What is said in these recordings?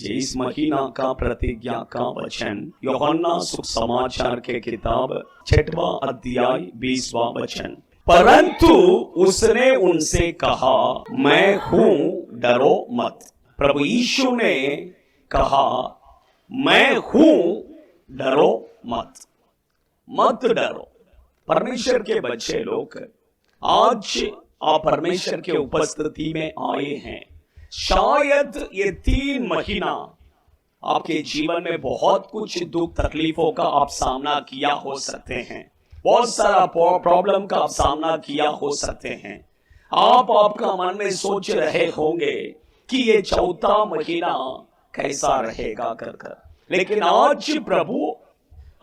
इस महीना का प्रतिज्ञा का वचन यूहन्ना सुसमाचार के किताब 6वां अध्याय 20वां वचन। परंतु उसने उनसे कहा, मैं हूं, डरो मत। प्रभु यीशु ने कहा, मैं हूं, डरो मत, मत डरो। परमेश्वर के बच्चे लोग, आज आप परमेश्वर के उपस्थिति में आए हैं। शायद ये 3 महीना आपके जीवन में बहुत कुछ दुख तकलीफों का आप सामना किया हो सकते हैं, बहुत सारा प्रॉब्लम का आप सामना किया हो सकते हैं। आपका मन में सोच रहे होंगे कि ये 4था महीना कैसा रहेगा कर। लेकिन आज प्रभु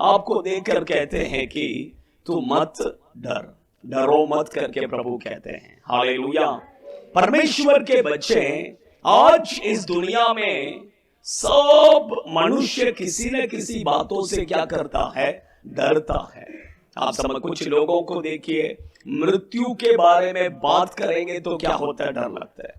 आपको देखकर कहते हैं कि तू मत डर, डरो मत करके प्रभु कहते हैं। हालेलुया। परमेश्वर के बच्चे, आज इस दुनिया में सब मनुष्य किसी न किसी बातों से क्या करता है, डरता है। आप समझ, कुछ लोगों को देखिए, मृत्यु के बारे में बात करेंगे तो क्या होता है, डर लगता है।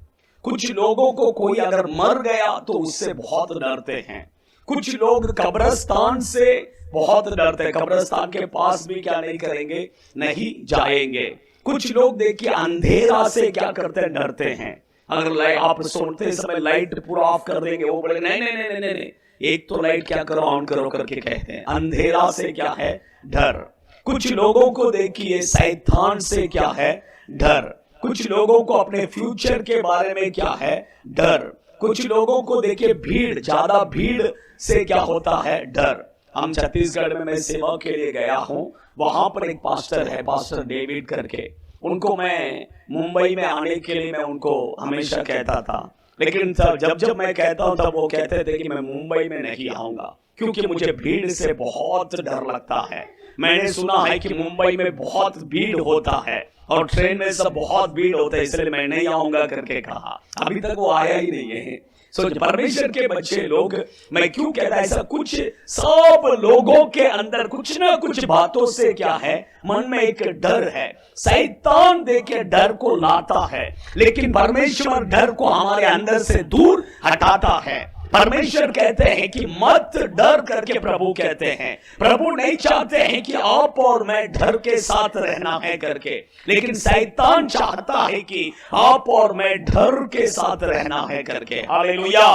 कुछ लोगों को कोई अगर मर गया तो उससे बहुत डरते हैं। कुछ लोग कब्रिस्तान से बहुत डरते हैं, कब्रिस्तान के पास भी क्या नहीं करेंगे, नहीं जाएंगे। कुछ लोग देखिए अंधेरा से क्या करते हैं, डरते हैं। अगर आप सोते समय लाइट पूरा ऑफ कर देंगे, वो बोले नहीं नहीं नहीं नहीं नहीं, एक तो लाइट क्या करो, ऑन करो करके कहते हैं। अंधेरा से क्या है, डर। कुछ लोगों को देखिए शैतान से क्या है, डर। कुछ लोगों को अपने फ्यूचर के बारे में क्या है, डर। कुछ लोगों को देखिए भीड़, ज्यादा भीड़ से क्या होता है, डर। हम छत्तीसगढ़ में मैं सेवा के लिए गया हूं, वहां पर एक पास्टर है, पास्टर डेविड करके। उनको मैं मुंबई में आने के लिए मैं उनको हमेशा कहता था, लेकिन जब मैं कहता हूं तब वो कहते थे कि मैं मुंबई में नहीं आऊंगा क्योंकि मुझे भीड़ से बहुत डर लगता है। मैंने सुना है कि मुंबई में बहुत भीड़ होता है और ट्रेन में सब बहुत भीड़ होता है, इसलिए मैं नहीं आऊंगा करके कहा। अभी तक वो आया ही नहीं है। परमेश्वर के बच्चे लोग, मैं क्यों कहता ऐसा, कुछ सब लोगों के अंदर कुछ ना कुछ बातों से क्या है, मन में एक डर है। शैतान देके डर को लाता है, लेकिन परमेश्वर डर को हमारे अंदर से दूर हटाता है। परमेश्वर कहते हैं कि मत डर करके प्रभु कहते हैं। प्रभु नहीं चाहते हैं कि आप और मैं डर के साथ रहना है करके, लेकिन शैतान चाहता है कि आप और मैं डर के साथ रहना है करके। हालेलुया।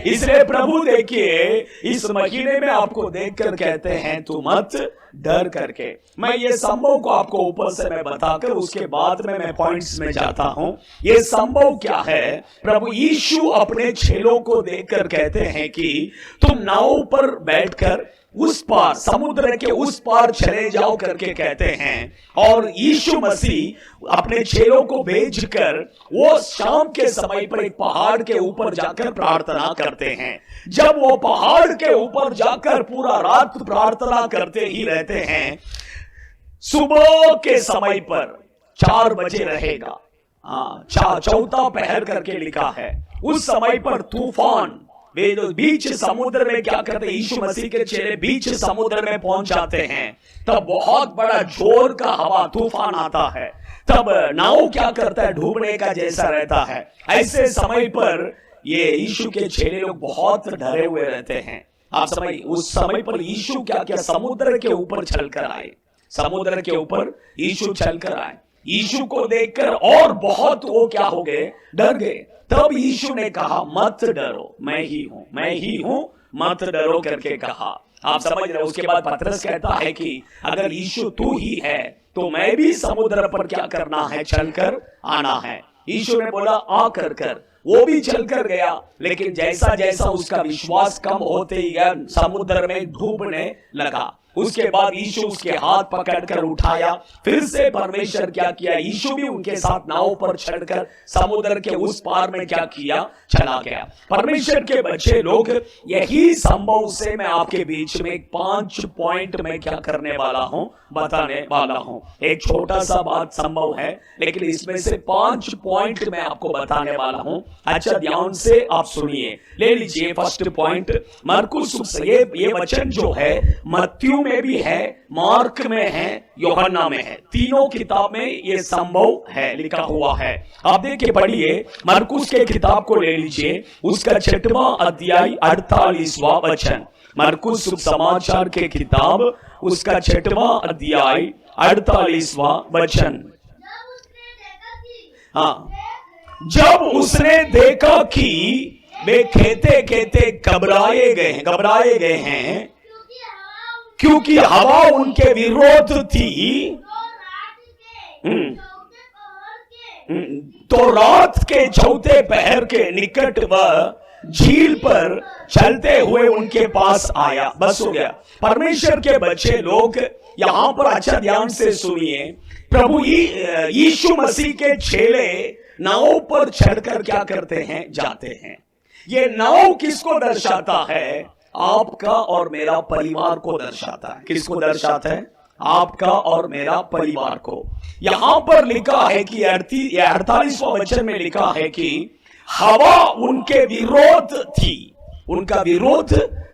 इसलिए प्रभु देखिए इस महीने में आपको देखकर कहते हैं तू मत डर करके। मैं ये संभव को आपको ऊपर से मैं बताकर उसके बाद में मैं पॉइंट्स में जाता हूं। ये संभव क्या है, प्रभु यीशु अपने चेलों को देखकर कहते हैं कि तुम नाव पर बैठकर उस पार, समुद्र के उस पार चले जाओ करके कहते हैं। और यीशु मसीह अपने चेलों को भेजकर वो शाम के समय पर एक पहाड़ के ऊपर जाकर प्रार्थना करते हैं। जब वो पहाड़ के ऊपर जाकर पूरा रात प्रार्थना करते ही रहते हैं, सुबह के समय पर 4 बजे रहेगा, 4 पहर करके लिखा है, उस समय पर तूफान बीच समुद्र में क्या करते हैं, यीशु मसीह के चेले बीच समुद्र में पहुंच जाते हैं। तब बहुत बड़ा जोर का हवा तूफान आता है। तब नाव क्या करता है, डूबने का जैसा रहता है। ऐसे समय पर ये यीशु के चेले लोग बहुत डरे हुए रहते हैं। आप समझ, उस समय पर यीशु क्या समुद्र के ऊपर चलकर आए, समुद्र के ऊपर यीशु चलकर आए। यीशु को देखकर और बहुत वो क्या हो गए, डर गए। तब यीशु ने कहा मत डरो, मैं ही हूं, मैं ही हूं, मत डरो करके कहा। आप समझ रहे। उसके बाद पतरस कहता है कि अगर यीशु तू ही है तो मैं भी समुद्र पर क्या करना है, चलकर आना है। यीशु ने बोला आ कर, वो भी चलकर गया। लेकिन जैसा जैसा उसका विश्वास कम होते ही गया, समुद्र में डूबने लगा। उसके बाद यीशु उसके हाथ पकड़कर उठाया। फिर से परमेश्वर क्या किया, यीशु भी उनके साथ नाव पर चढ़कर समुद्र के उस पार में क्या किया, चला गया। परमेश्वर के बच्चे लोग, यही संभव से मैं आपके बीच में 5 पॉइंट में क्या करने वाला हूं, बताने वाला हूं। एक छोटा सा बात संभव है, लेकिन इसमें से 5 पॉइंट मैं आपको बताने वाला हूं। अच्छा ध्यान से आप सुनिए, ले लीजिए। फर्स्ट पॉइंट, मरकुस, ये वचन जो है मत्ती में भी है, मार्क में है, यूहन्ना में है। तीनों किताब में ये संभव है, लिखा हुआ है। आप देखिए, पढ़िए, मरकुस के किताब को ले लीजिए, उसका 6वां अध्याय 48वां वचन। मरकुस सुसमाचार के किताब, उसका 6वां अध्याय 48वां वचन। हाँ, जब उसने देखा कि वे कहते कहते घबराए गए हैं, क्योंकि हवा उनके विरोध थी, तो रात के चौथे पहर के निकट वह झील पर चलते हुए उनके पास आया। बस हो गया। परमेश्वर के बच्चे लोग यहां पर अच्छा ध्यान से सुनिए। प्रभु यीशु मसीह के चेले नाव पर चढ़कर क्या करते हैं? जाते हैं। ये नाव किसको दर्शाता है? आपका और मेरा परिवार को दर्शाता है। किसको दर्शाता है? आपका और मेरा परिवार को। यहां पर लिखा है कि 48वां वचन में लिखा है कि हवा उनके विरोध थी। उनका विरोध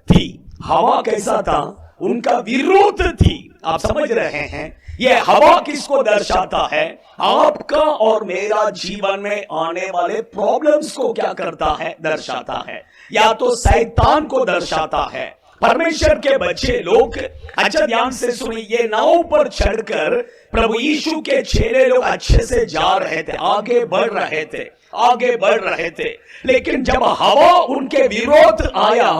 थी। हवा कैसा था? उनका विरोध थी। आप समझ रहे हैं? यह हवा किसको दर्शाता है? आपका और मेरा जीवन में आने वाले प्रॉब्लम्स को क्या करता है? दर्शाता है। या तो शैतान को दर्शाता है। परमेश्वर के बच्चे लोग अच्छा ध्यान से सुनिए, ये नाव पर चढ़कर प्रभु यीशु के चेले लोग अच्छे से जा रहे थे, आगे बढ़ रहे थे, लेकिन जब हवा उनके विरोध आया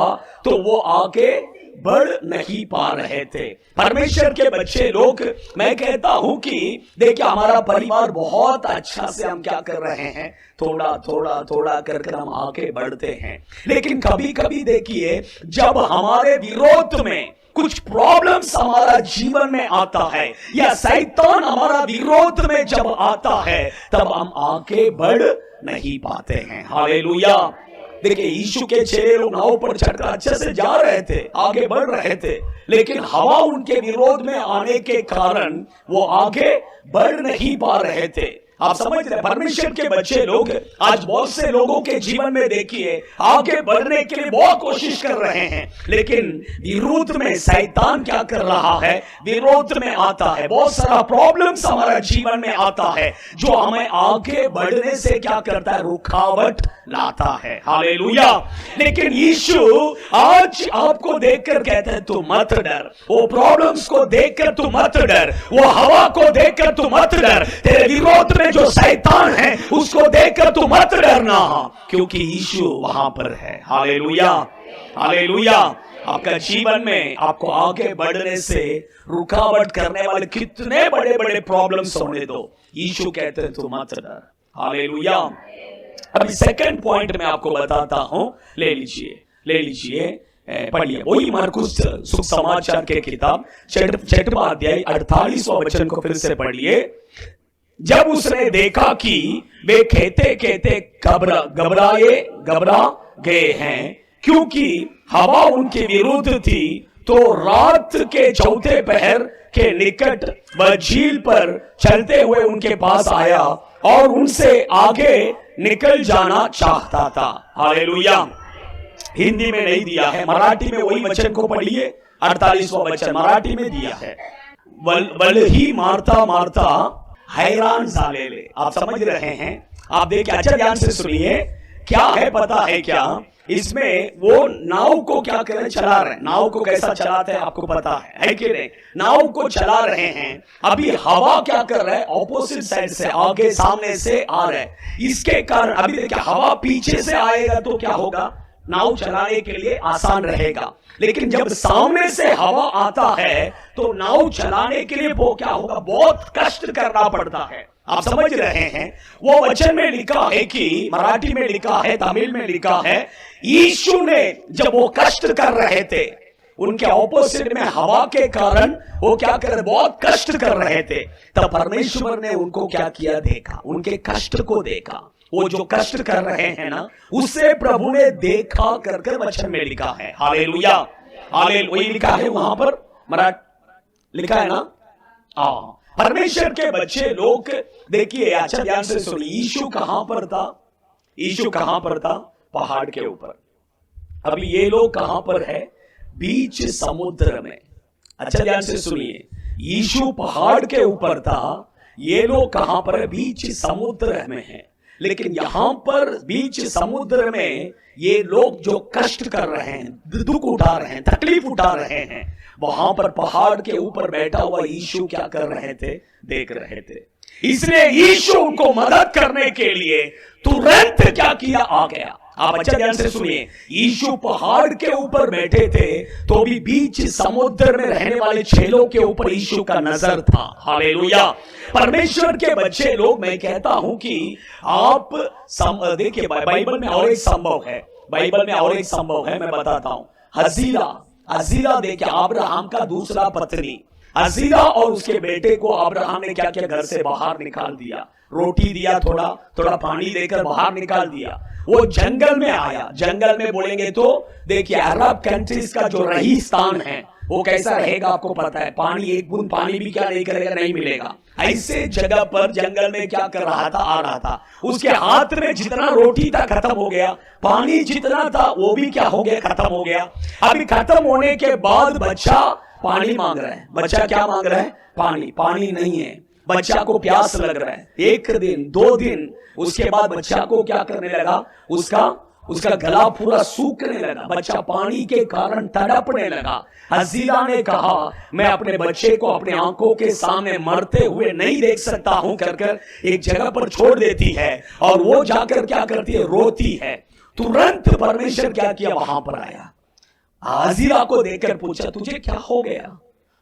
तो वो आगे बढ़ नहीं पा रहे थे। परमेश्वर के बच्चे लोग, मैं कहता हूं कि देखिए, हमारा परिवार बहुत अच्छा से हम क्या कर रहे हैं? थोड़ा कर हम आगे बढ़ते हैं। लेकिन कभी कभी देखिए, जब हमारे विरोध में कुछ प्रॉब्लम्स हमारा जीवन में आता है, या शैतान हमारा विरोध में जब आता है, तब हम आगे बढ़ नहीं पाते हैं। हालेलुया। देखिए, यीशु के चेले लोग नाव पर चढ़कर अच्छे से जा रहे थे, आगे बढ़ रहे थे, लेकिन हवा उनके विरोध में आने के कारण वो आगे बढ़ नहीं पा रहे थे। आप समझ रहे? परमेश्वर के बच्चे लोग आज बहुत से लोगों के जीवन में देखिए, आगे बढ़ने के लिए बहुत कोशिश कर रहे हैं, लेकिन विरोध में शैतान क्या कर रहा है? विरोध में आता है। बहुत सारा प्रॉब्लम्स हमारा जीवन में आता है, जो हमें आगे बढ़ने से क्या करता है? रुकावट लाता है। हालेलुया। लेकिन यीशु आज आपको देखकर कहते हैं, तू मत डर। वो प्रॉब्लम्स को देखकर तू मत डर, वो हवा को देखकर तू मत डर, तेरे विरोध में जो शैतान है उसको देखकर तू मत डरना, क्योंकि यीशु वहां पर है। Hallelujah, hallelujah. आपका जीवन में आपको आगे बढ़ने से रुकावट करने वाले कितने बड़े बड़े प्रॉब्लम्स होने दो, यीशु कहते हैं तू मत डर। हालेलुया। अभी सेकंड पॉइंट में आपको बताता हूं, ले लीजिए, पढ़िए, वही मरकुस सुसमाचार के किताब 6वां अध्याय 48वां वचन को फिर से पढ़िए। जब उसने देखा कि वे कहते कहते घबरा गए हैं, क्योंकि हवा उनके विरुद्ध थी, तो रात के चौथे पहर के निकट वह झील पर चलते हुए उनके पास आया और उनसे आगे निकल जाना चाहता था। हालेलुया। हिंदी में नहीं दिया है, मराठी में वही वचन को पढ़िए। 48वां वचन मराठी में दिया है। वल ही मारता मारता हैरान झालेले। आप समझ रहे हैं? आप देखिए, अच्छा ध्यान से सुनिए, क्या है पता है क्या? इसमें वो नाव को क्या कर रहे? चला रहे हैं। नाव को कैसा चलाते हैं आपको पता है कि नहीं? नाव को चला रहे हैं। अभी हवा क्या कर रहा है? ऑपोजिट साइड से, आगे सामने से आ रहा है। इसके कारण अभी देखिए, हवा पीछे से आएगा तो क्या होगा? नाव चलाने के लिए आसान रहेगा, लेकिन जब सामने से हवा आता है तो नाव चलाने के लिए वो क्या होगा? बहुत कष्ट करना पड़ता है। आप समझ रहे हैं? वो वचन में लिखा है कि, मराठी में लिखा है, तमिल में लिखा है, यीशु ने जब वो कष्ट कर रहे थे, उनके ऑपोजिट में हवा के कारण वो क्या कर रहे? बहुत कष्ट कर रहे थे। तब परमेश्वर ने उनको क्या किया? देखा, उनके कष्ट को देखा। वो जो कष्ट कर रहे हैं ना, उसे प्रभु ने देखा कर वचन में लिखा है। Hallelujah, hallelujah. लिखा है वहां पर, मराठी लिखा है ना? परमेश्वर के बच्चे लोग देखिए, अच्छा ध्यान से सुनिए, यीशु कहां पर था? यीशु कहां पर था? पहाड़ के ऊपर। अभी ये लोग कहां पर है? बीच समुद्र में। अच्छा ध्यान से सुनिए, यीशु पहाड़ के ऊपर था, ये लोग कहां पर है? बीच समुद्र में है। लेकिन यहां पर बीच समुद्र में ये लोग जो कष्ट कर रहे हैं, दुख उठा रहे हैं, तकलीफ उठा रहे हैं, वहां पर पहाड़ के ऊपर बैठा हुआ यीशु क्या कर रहे थे? देख रहे थे। इसलिए यीशु उनको मदद करने के लिए तुरंत क्या किया? आ गया। आप अच्छा ध्यान से सुनिए, यीशु पहाड़ के ऊपर बैठे थे तो भी बीच समुद्र में रहने वाले चेलों के ऊपर यीशु का नजर था। हालेलुया। परमेश्वर के बच्चे लोग, मैं कहता हूं कि आप देखिए, बाइबल में और एक संभव है, बाइबल में और एक संभव है, मैं बताता हूं। हजीरा देखिए, अब्राहम का दूसरा पत्नी हजीरा और उसके बेटे को अब्राहम ने क्या किया? घर से बाहर निकाल दिया, रोटी दिया, थोड़ा थोड़ा पानी देकर बाहर निकाल दिया। वो जंगल में आया। जंगल में बोलेंगे तो देखिए, अरब कंट्रीज का जो रेगिस्तान है वो कैसा रहेगा आपको पता है। पानी, एक बूंद पानी भी क्या नहीं करेगा? नहीं मिलेगा। ऐसे जगह पर जंगल में क्या कर रहा था? आ रहा था। उसके हाथ में जितना रोटी था खत्म हो गया, पानी जितना था वो भी क्या हो गया? खत्म हो गया। अभी खत्म होने के बाद बच्चा पानी मांग रहा है। बच्चा क्या मांग रहा है? पानी। पानी नहीं है, बच्चा को प्यास लग रहा है। 1 दिन 2 दिन उसके बाद बच्चा को क्या करने लगा? उसका गला पूरा सूखने लगा। बच्चा पानी के कारण तड़पने लगा। हजीरा ने कहा, मैं अपने बच्चे को अपने आंखों के सामने मरते हुए नहीं देख सकता हूं, कर एक जगह पर छोड़ देती है और वो जाकर क्या करती है? रोती है। तुरंत परमेश्वर क्या किया? वहां पर आया, हजीरा को देखकर पूछा, तुझे क्या हो गया?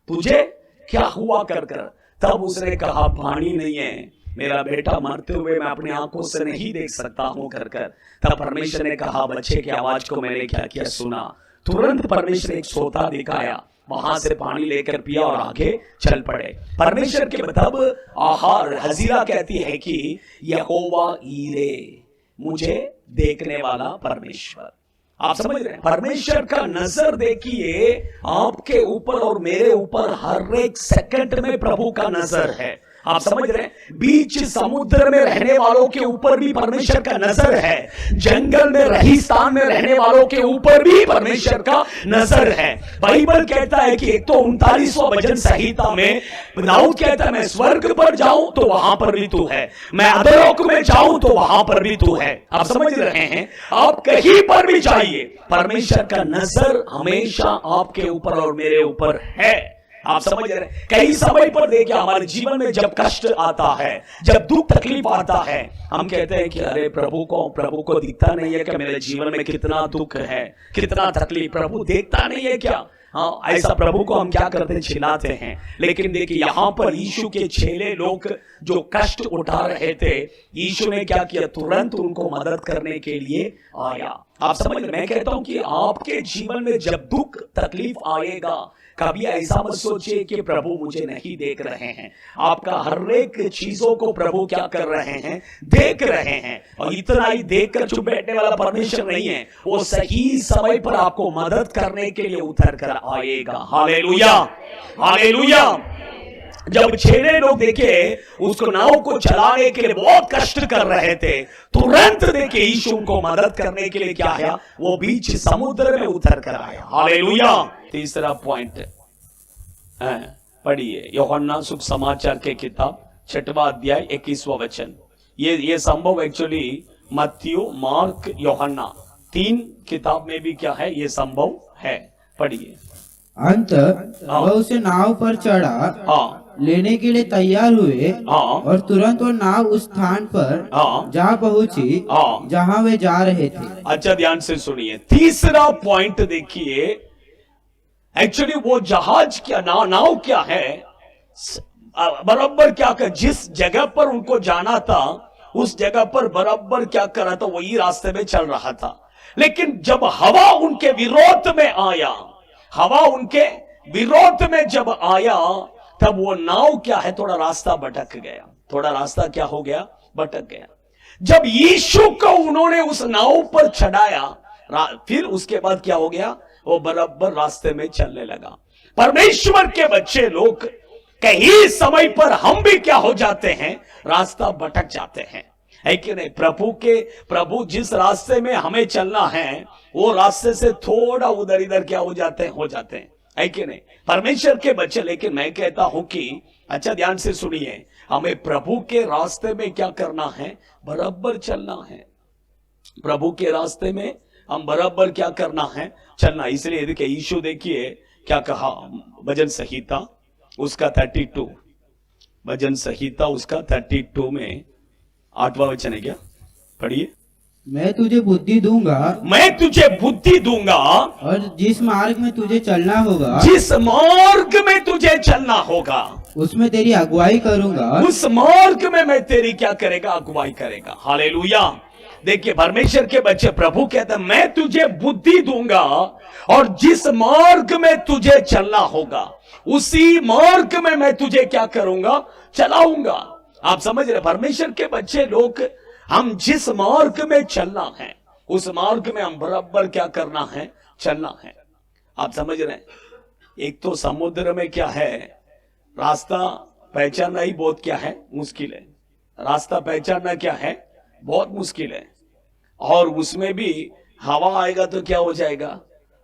तुझे क्या हुआ? कर तब उसने कहा, पानी नहीं है, मेरा बेटा मरते हुए मैं अपनी आंखों से नहीं देख सकता हूं। तब परमेश्वर ने कहा, बच्चे की आवाज को मैंने क्या किया? सुना। तुरंत परमेश्वर एक सोता दिखाया, वहां से पानी लेकर पिया और आगे चल पड़े। परमेश्वर के तब आहार, हजीरा कहती है कि यहोवा ईरे, मुझे देखने वाला परमेश्वर। आप समझ रहे हैं? परमेश्वर का नजर देखिए आपके ऊपर और मेरे ऊपर हर एक सेकंड में प्रभु का नजर है। आप समझ रहे हैं? बीच समुद्र में रहने वालों के ऊपर भी परमेश्वर का नजर है। जंगल में, रेगिस्तान में रहने वालों के ऊपर भी परमेश्वर का नजर है। बाइबल कहता है कि 139वां भजन संहिता में दाऊद कहता है, मैं स्वर्ग पर जाऊं तो वहां पर भी तू है, मैं अधोलोक में जाऊं तो वहां पर भी तू है। आप समझ रहे हैं? आप कहीं पर भी जाइए, परमेश्वर का नजर हमेशा आपके ऊपर और मेरे ऊपर है। आप समझ रहे हैं? कई समय पर देखिए, हमारे जीवन में जब कष्ट आता है, जब दुख तकलीफ आता है, हम कहते हैं कि अरे प्रभु को दिखता नहीं है क्या मेरे जीवन में कितना दुख है, कितना तकलीफ? प्रभु देखता नहीं है क्या? हाँ, ऐसा प्रभु को हम क्या करते हैं? चिल्लाते हैं। लेकिन देखिए, यहां पर यीशु के चेले लोग जो कष्ट उठा रहे थे, यीशु ने क्या किया? तुरंत उनको मदद करने के लिए आया। आप समझ रहे? मैं कहता हूं कि आपके जीवन में जब दुख तकलीफ आएगा, कभी ऐसा मत सोचिए कि प्रभु मुझे नहीं देख रहे हैं। आपका हर एक चीजों को प्रभु क्या कर रहे हैं? देख रहे हैं। और इतना ही देखकर चुप बैठने वाला परमेश्वर नहीं है, वो सही समय पर आपको मदद करने के लिए उतर कर आएगा। Hallelujah, hallelujah. जब चेले लोग देखे उसको नाव को चलाने के लिए बहुत कष्ट कर रहे थे, तुरंत देखे यीशु को मदद करने के लिए क्या है? वो बीच समुद्र में उतर कर आया। हालेलुया। तीसरा पॉइंट पढ़िए, यूहन्ना सुसमाचार के किताब 6वां अध्याय 21वां वचन। ये संभव एक्चुअली मत्ती, मार्क, यूहन्ना 3 किताब में भी क्या है? ये संभव है। पढ़िए। अंत वह उसे नाव पर चढ़ा, लेने के लिए तैयार हुए, और तुरंत वो नाव उस स्थान पर जा पहुंची जहां वे जा रहे थे। अच्छा ध्यान से सुनिए, तीसरा पॉइंट देखिए। एक्चुअली वो जहाज क्या, नाव क्या है? बराबर क्या कर, जिस जगह पर उनको जाना था उस जगह पर बराबर क्या कर रहा था? वही रास्ते में चल रहा था। लेकिन जब हवा उनके विरोध में आया, हवा उनके विरोध में जब आया, तब वो नाव क्या है? थोड़ा रास्ता भटक गया। थोड़ा रास्ता क्या हो गया? भटक गया। जब यीशु को उन्होंने उस नाव पर चढ़ाया, फिर उसके बाद क्या हो गया? वो बराबर रास्ते में चलने लगा। परमेश्वर के बच्चे लोग कहीं समय पर हम भी क्या हो जाते हैं? रास्ता भटक जाते हैं, है कि नहीं? प्रभु जिस रास्ते में हमें चलना है, वो रास्ते से थोड़ा उधर इधर क्या हो जाते हैं? है कि नहीं? परमेश्वर के बच्चे, लेकिन मैं कहता हूं कि अच्छा ध्यान से सुनिए, हमें प्रभु के रास्ते में क्या करना है? बराबर चलना है। प्रभु के रास्ते में हम बराबर क्या करना है? चलना। इसलिए देखिए, यीशु देखिए क्या कहा, भजन संहिता उसका 32, भजन संहिता उसका 32 में 8वां वचन है क्या? पढ़िए। मैं तुझे बुद्धि दूंगा, मैं तुझे बुद्धि दूंगा, और जिस मार्ग में तुझे चलना होगा, जिस मार्ग में तुझे चलना होगा, उसमें तेरी अगुवाई करूंगा। उस मार्ग में मैं तेरी क्या करेगा? अगुवाई करेगा। हालेलुया। देखिए, परमेश्वर के बच्चे, प्रभु कहते हैं मैं तुझे बुद्धि दूंगा और जिस मार्ग में तुझे चलना होगा उसी मार्ग में मैं तुझे क्या करूंगा? चलाऊंगा। आप समझ रहे? परमेश्वर के बच्चे लोग, हम जिस मार्ग में चलना है उस मार्ग में हम बराबर क्या करना है? चलना है। आप समझ रहे हैं? एक तो समुद्र में क्या है, रास्ता पहचानना ही बहुत क्या है? मुश्किल है। रास्ता पहचानना क्या है? बहुत मुश्किल है। और उसमें भी हवा आएगा तो क्या हो जाएगा?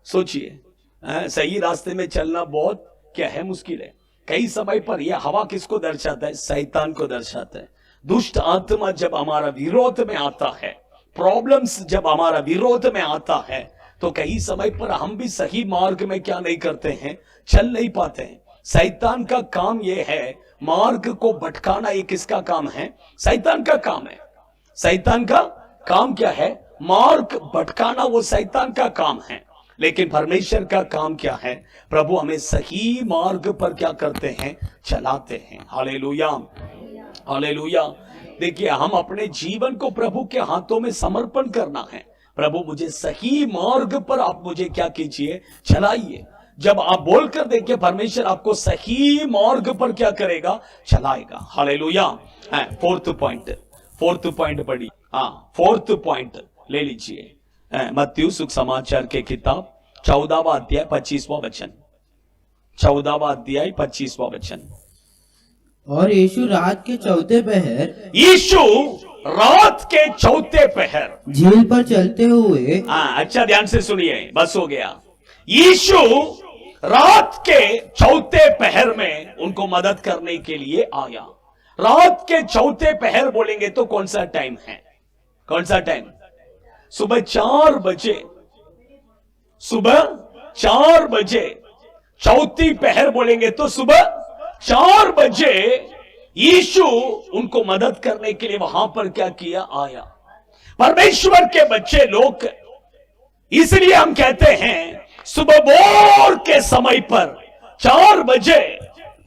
सोचिए, सही रास्ते में चलना बहुत क्या है? मुश्किल है। कई समय पर यह हवा किसको दर्शाता है? शैतान को दर्शाता है। दुष्ट आत्मा जब हमारा विरोध में आता है, प्रॉब्लम्स जब हमारा विरोध में आता है, तो कई समय पर हम भी सही मार्ग में क्या नहीं करते हैं? चल नहीं पाते हैं। शैतान का काम यह है, मार्ग को भटकाना। ये किसका काम है? शैतान का काम है। शैतान का काम क्या है? मार्ग भटकाना, वो शैतान का काम है। लेकिन परमेश्वर का काम क्या है? प्रभु हमें सही मार्ग पर क्या करते हैं? चलाते हैं। Hallelujah, hallelujah. देखिए, हम अपने जीवन को प्रभु के हाथों में समर्पण करना है। प्रभु मुझे सही मार्ग पर आप मुझे क्या कीजिए? चलाइए। जब आप बोलकर देखिए, परमेश्वर आपको सही मार्ग पर क्या करेगा? चलाएगा। हालेलुया। फोर्थ पॉइंट पढ़ी। हाँ, फोर्थ पॉइंट ले लीजिए। मत्ती सुसमाचार के किताब 14वां अध्याय 25वां वचन। 14वां अध्याय 25वां वचन। और यीशु रात के चौथे पहर, यीशु रात के चौथे पहर झील पर चलते हुए, अच्छा ध्यान से सुनिए, बस हो गया। यीशु रात के चौथे पहर में उनको मदद करने के लिए आया। रात के चौथे पहर बोलेंगे तो कौन सा टाइम है? कौन सा टाइम? सुबह 4 बजे। सुबह 4 बजे। चौथी पहर बोलेंगे तो सुबह 4 बजे यीशु उनको मदद करने के लिए वहां पर क्या किया? आया। परमेश्वर के बच्चे लोग, इसलिए हम कहते हैं सुबह भोर के समय पर 4 बजे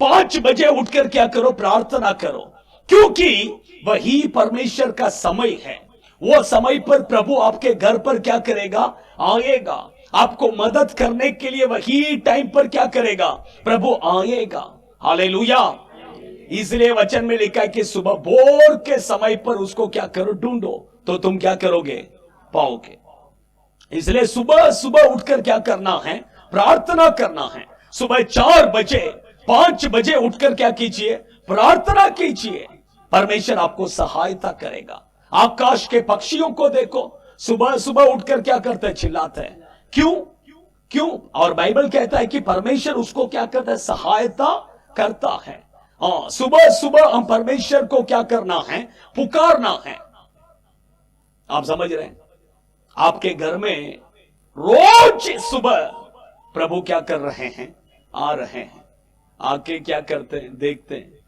5 बजे उठकर क्या करो? प्रार्थना करो। क्योंकि वही परमेश्वर का समय है। वो समय पर प्रभु आपके घर पर क्या करेगा? आएगा। आपको मदद करने के लिए वही टाइम पर क्या करेगा? प्रभु आएगा। हालेलुया। इसलिए वचन में लिखा है कि सुबह भोर के समय पर उसको क्या करो? ढूंढो तो तुम क्या करोगे? पाओगे। इसलिए सुबह सुबह उठकर क्या करना है? प्रार्थना करना है। सुबह 4 बजे 5 बजे उठकर क्या कीजिए? प्रार्थना कीजिए। परमेश्वर आपको सहायता करेगा। आकाश के पक्षियों को देखो, सुबह सुबह उठकर क्या करते हैं? चिल्लाते हैं। क्यों? और बाइबल कहता है कि परमेश्वर उसको क्या करता है? सहायता करता है। सुबह सुबह हम परमेश्वर को क्या करना है? पुकारना है। आप समझ रहे हैं? आपके घर में रोज सुबह प्रभु क्या कर रहे हैं? आ रहे हैं। आके क्या करते हैं? देखते हैं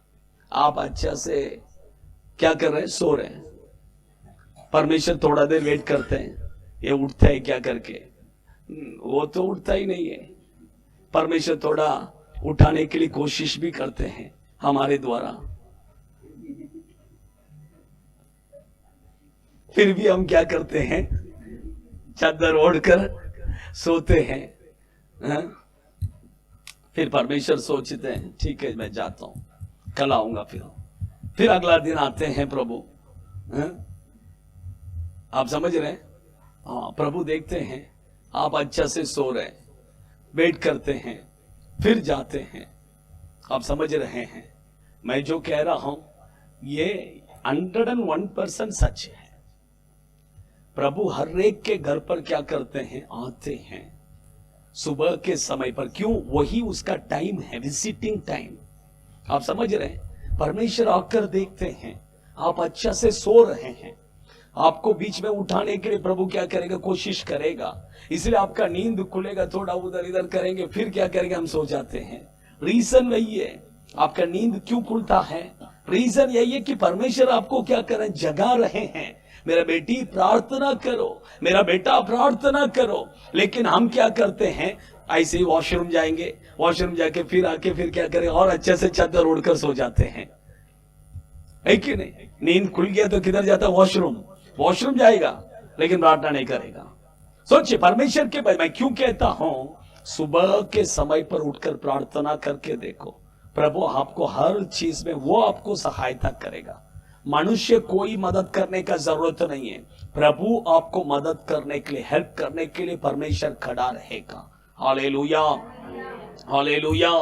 आप अच्छा से क्या कर रहे हैं? सो रहे हैं। परमेश्वर थोड़ा देर वेट करते हैं, ये उठता है क्या करके? वो तो उठता ही नहीं है। परमेश्वर थोड़ा उठाने के लिए कोशिश भी करते हैं हमारे द्वारा, फिर भी हम क्या करते हैं? चादर ओढ़कर सोते हैं। फिर परमेश्वर सोचते हैं ठीक है मैं जाता हूं, कल आऊंगा। फिर अगला दिन आते हैं प्रभु। आप समझ रहे हैं? हाँ, प्रभु देखते हैं आप अच्छा से सो रहे हैं, वेट करते हैं, फिर जाते हैं। आप समझ रहे हैं? मैं जो कह रहा हूं ये 101% सच है। प्रभु हर एक के घर पर क्या करते हैं? आते हैं। सुबह के समय पर। क्यों? वही उसका टाइम है, विजिटिंग टाइम। आप समझ रहे हैं? परमेश्वर आकर देखते हैं आप अच्छा से सो रहे हैं, आपको बीच में उठाने के लिए प्रभु क्या करेगा? कोशिश करेगा। इसलिए आपका नींद खुलेगा, थोड़ा उधर इधर करेंगे, फिर क्या करेंगे? हम सो जाते हैं। रीजन वही है। आपका नींद क्यों खुलता है? रीजन यही है कि परमेश्वर आपको क्या करें? जगा रहे हैं। मेरा बेटी प्रार्थना करो, मेरा बेटा प्रार्थना करो। लेकिन हम क्या करते हैं? ऐसे ही वॉशरूम जाएंगे, वॉशरूम जाके फिर आके फिर क्या करें? और अच्छे से चादर ओढ़कर सो जाते हैं, है कि नहीं? नींद खुल गया तो किधर जाता? वॉशरूम। वॉशरूम जाएगा लेकिन प्रार्थना नहीं करेगा। सोचिए, परमेश्वर के मैं क्यों कहता हूं सुबह के समय पर उठकर प्रार्थना करके देखो, प्रभु आपको हर चीज में वो आपको सहायता करेगा। मनुष्य कोई मदद करने का जरूरत नहीं है, प्रभु आपको मदद करने के लिए, हेल्प करने के लिए परमेश्वर खड़ा रहेगा। Hallelujah, hallelujah.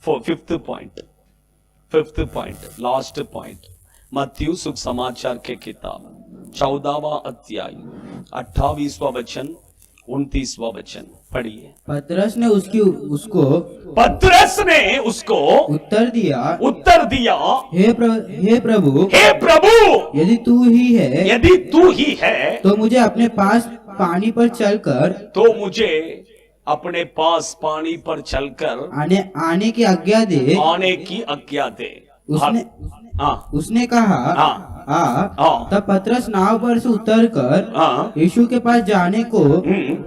Fifth point, last point, मत्ती सुसमाचार के किताब 14वां अध्याय 28वां वचन 29वां वचन पढ़िए। पतरस ने उसको उत्तर दिया, हे प्रभु, यदि तू ही है तो मुझे अपने पास पानी पर चलकर आने की आज्ञा दे। उसने कहा, तब पतरस नाव पर से उतरकर यीशु के पास जाने को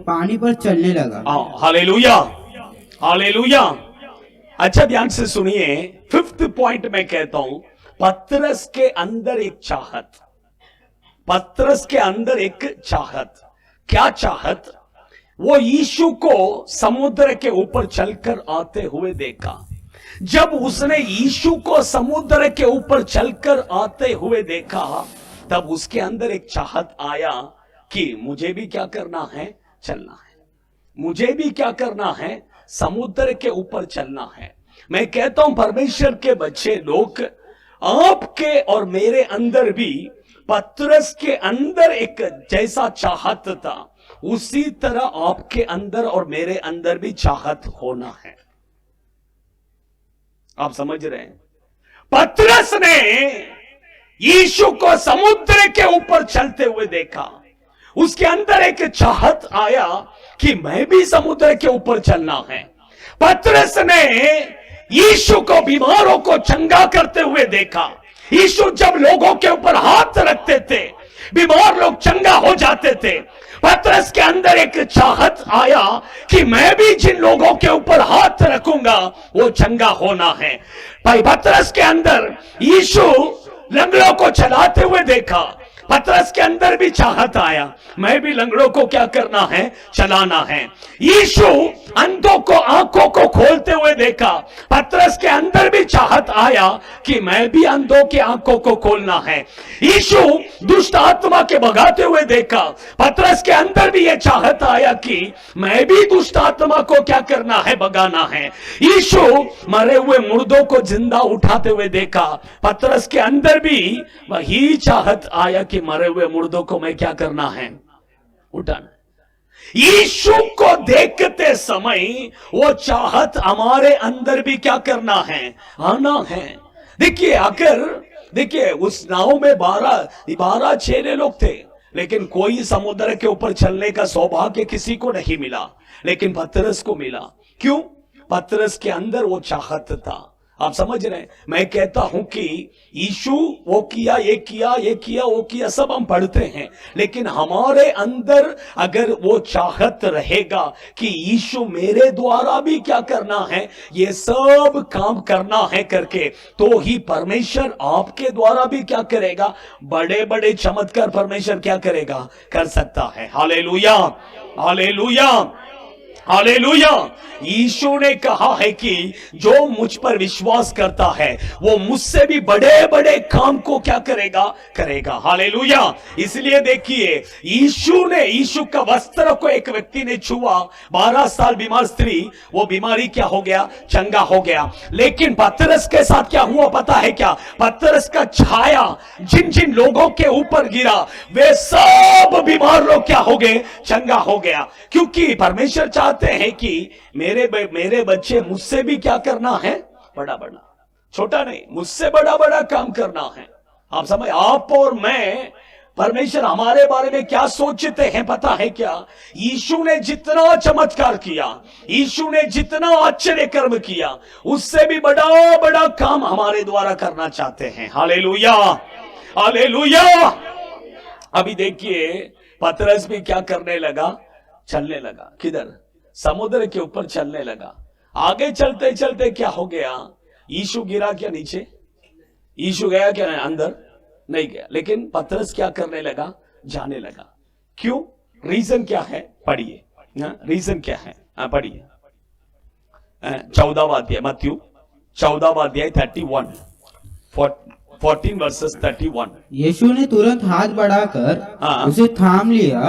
पानी पर चलने लगा। Hallelujah, hallelujah. अच्छा ध्यान से सुनिए, फिफ्थ पॉइंट में कहता हूं, पतरस के अंदर एक चाहत, पतरस के अंदर एक चाहत। क्या चाहत? वो यीशु को समुद्र के ऊपर चलकर आते हुए देखा। जब उसने यीशु को समुद्र के ऊपर चलकर आते हुए देखा, तब उसके अंदर एक चाहत आया कि मुझे भी क्या करना है? चलना है। मुझे भी क्या करना है? समुद्र के ऊपर चलना है। मैं कहता हूं परमेश्वर के बच्चे लोग, आपके और मेरे अंदर भी पतरस के अंदर एक जैसा चाहत था, उसी तरह आपके अंदर और मेरे अंदर भी चाहत होना है। आप समझ रहे हैं? पतरस ने यीशु को समुद्र के ऊपर चलते हुए देखा, उसके अंदर एक चाहत आया कि मैं भी समुद्र के ऊपर चलना है। पतरस ने यीशु को बीमारों को चंगा करते हुए देखा। यीशु जब लोगों के ऊपर हाथ रखते थे, बीमार लोग चंगा हो जाते थे। पतरस के अंदर एक चाहत आया कि मैं भी जिन लोगों के ऊपर हाथ रखूंगा वो चंगा होना है। भाई, पतरस के अंदर यीशु लंगड़ों को चलाते हुए देखा। पतरस के अंदर भी चाहत आया, मैं भी लंगड़ों को क्या करना है? चलाना है। यीशु अंधों को आंखों को खोलते हुए देखा। पतरस के अंदर भी चाहत आया कि मैं भी अंधों की आंखों को खोलना है। यीशु दुष्ट आत्मा के भगाते हुए देखा। पतरस के अंदर भी यह चाहत आया कि मैं भी दुष्ट आत्मा को क्या करना है? भगाना है। यीशु मरे हुए मुर्दों को जिंदा उठाते हुए देखा। पतरस के अंदर भी वही चाहत आया कि मरे हुए मुर्दों को मैं क्या करना है? उठाना। यीशु को देखते समय वो चाहत हमारे अंदर भी क्या करना है? आना है। देखिए उस नाव में 12 चेले लोग थे, लेकिन कोई समुद्र के ऊपर चलने का सौभाग्य किसी को नहीं मिला, लेकिन पतरस को मिला। क्यों? पतरस के अंदर वो चाहत था। आप समझ रहे हैं? मैं कहता हूं कि यीशु वो किया, ये किया, वो किया, सब हम पढ़ते हैं, लेकिन हमारे अंदर अगर वो चाहत रहेगा कि यीशु मेरे द्वारा भी क्या करना है? ये सब काम करना है करके, तो ही परमेश्वर आपके द्वारा भी क्या करेगा? बड़े बड़े चमत्कार परमेश्वर क्या करेगा? कर सकता है। हालेलुया, हालेलुया। हालेलुया। यीशु ने कहा है कि जो मुझ पर विश्वास करता है वो मुझसे भी बड़े बड़े काम को क्या करेगा, करेगा। हालेलुया। इसलिए देखिए, यीशु का वस्त्र को एक व्यक्ति ने छुआ, 12 साल बीमार स्त्री, वो बीमारी क्या हो गया, चंगा हो गया। लेकिन पतरस के साथ क्या हुआ पता है क्या? पतरस का छाया जिन जिन लोगों के ऊपर गिरा वे सब बीमार लोग क्या हो गए, चंगा हो गया। क्योंकि परमेश्वर चाहते हैं कि मेरे बच्चे मुझसे भी क्या करना है, बड़ा बड़ा, छोटा नहीं, मुझसे बड़ा बड़ा काम करना है। आप समझ, आप और मैं, परमेश्वर हमारे बारे में क्या सोचते हैं पता है क्या? यीशु ने जितना चमत्कार किया, यीशु ने जितना आश्चर्य कर्म किया, उससे भी बड़ा बड़ा काम हमारे द्वारा करना चाहते हैं। Hallelujah, hallelujah. अभी देखिए, पतरस भी क्या करने लगा, चलने लगा। किधर? समुद्र के ऊपर चलने लगा। आगे चलते चलते क्या हो गया, यीशु गिरा क्या नीचे? यीशु गया क्या अंदर? नहीं गया। लेकिन पतरस क्या करने लगा, जाने लगा। क्यों? रीजन क्या है? पढ़िए, रीजन क्या है, पढ़िए। 14वां अध्याय, मत्ती 14वां अध्याय 14 वर्सेस 31। यीशु ने तुरंत हाथ बढ़ाकर उसे थाम लिया